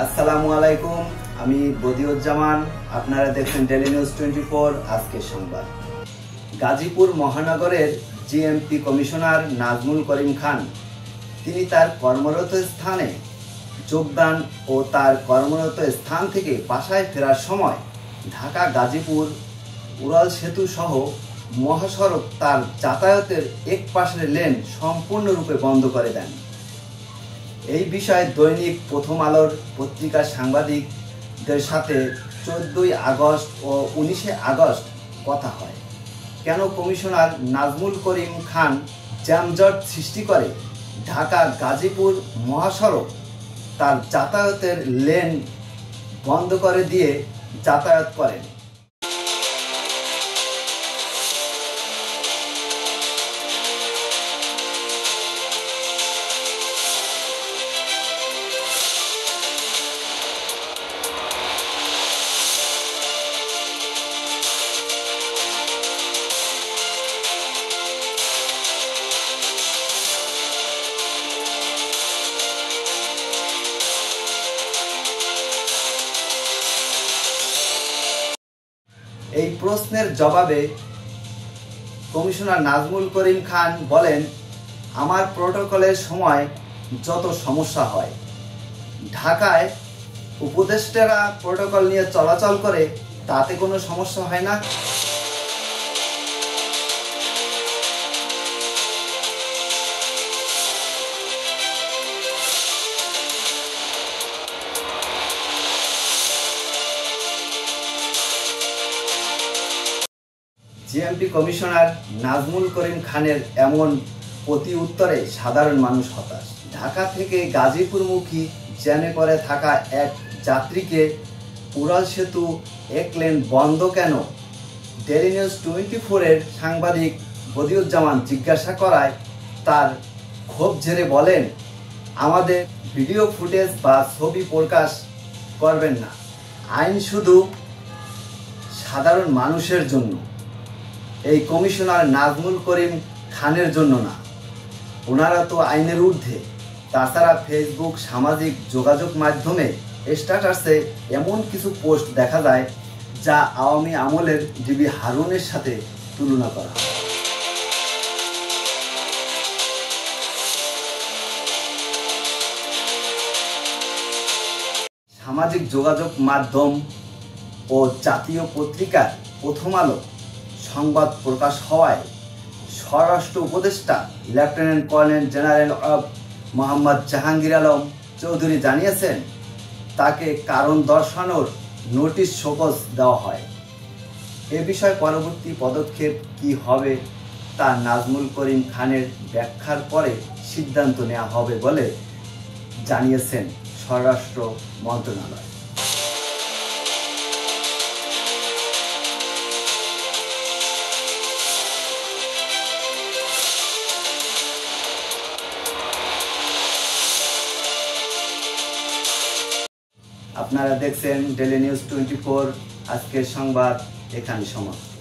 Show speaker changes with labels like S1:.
S1: আসসালামু আলাইকুম, আমি বদিউজ্জামান। আপনারা দেখছেন ডেইলি নিউজ 24 আজকের সংবাদ। গাজীপুর মহানগরের জিএমপি কমিশনার নাজমুল করিম খান তিনি তার কর্মরত স্থানে যোগদান ও তার কর্মরত স্থান থেকে বাসায় ফেরার সময় ঢাকা গাজীপুর উড়াল সেতু সহ মহাসড়ক তার যাতায়াতের এক পাশের লেন সম্পূর্ণরূপে বন্ধ করে দেন। এই বিষয়ে দৈনিক প্রথম আলোর পত্রিকার সাংবাদিকদের সাথে 14 আগস্ট ও 19 আগস্ট কথা হয়। কেন কমিশনার নাজমুল করিম খান যানজট সৃষ্টি করে ঢাকা গাজীপুর মহাসড়ক তার যাতায়াতের লেন বন্ধ করে দিয়ে যাতায়াত করেন? এই প্রশ্নের জবাবে কমিশনার নাজমুল করিম খান বলেন, আমার প্রটোকলের সময় যত সমস্যা হয়, ঢাকায় উপদেষ্টারা প্রটোকল নিয়ে চলাচল করে, তাতে কোনো সমস্যা হয় না। জিএমপি কমিশনার নাজমুল করিম খানের এমন প্রতি উত্তরে সাধারণ মানুষ হতাশ। ঢাকা থেকে গাজীপুরমুখী জ্যামে করে থাকা এক যাত্রীকে উড়াল সেতু এক লেন বন্ধ কেন? ডেইলি নিউজ 24-এর সাংবাদিক বদিউজ্জামান জিজ্ঞাসা করায় তার ক্ষোভ ঝেড়ে বলেন, আমাদের ভিডিও ফুটেজ বা ছবি প্রকাশ করবেন না। আইন শুধু সাধারণ মানুষের জন্য, এই কমিশনার নাজমুল করিম খানের জন্য না। ওনারা তো আইনের ঊর্ধ্বে। তাছাড়া ফেসবুক সামাজিক যোগাযোগ মাধ্যমে স্ট্যাটাসে এমন কিছু পোস্ট দেখা যায় যা আওয়ামী আমলের ডিবি হারুনের সাথে তুলনা করা। সামাজিক যোগাযোগ মাধ্যম ও জাতীয় পত্রিকার প্রথম আলো সংবাদ প্রকাশ হওয়ায় স্বরাষ্ট্র উপদেষ্টা lieutenant colonel general of Mohammad Jahangir Alam Chowdhury জানিয়েছেন, তাকে কারণ দর্শানোর নোটিশ শোকজ দেওয়া হয়। এ বিষয়ে পরবর্তী পদক্ষেপ কি হবে তা নাজমুল করিম খানের ব্যাখ্যার পরে সিদ্ধান্ত নেওয়া হবে বলে জানিয়েছেন স্বরাষ্ট্র মন্ত্রণালয়। আপনারা দেখছেন ডেইলি নিউজ 24। আজকের সংবাদ এখানে সমাপ্ত।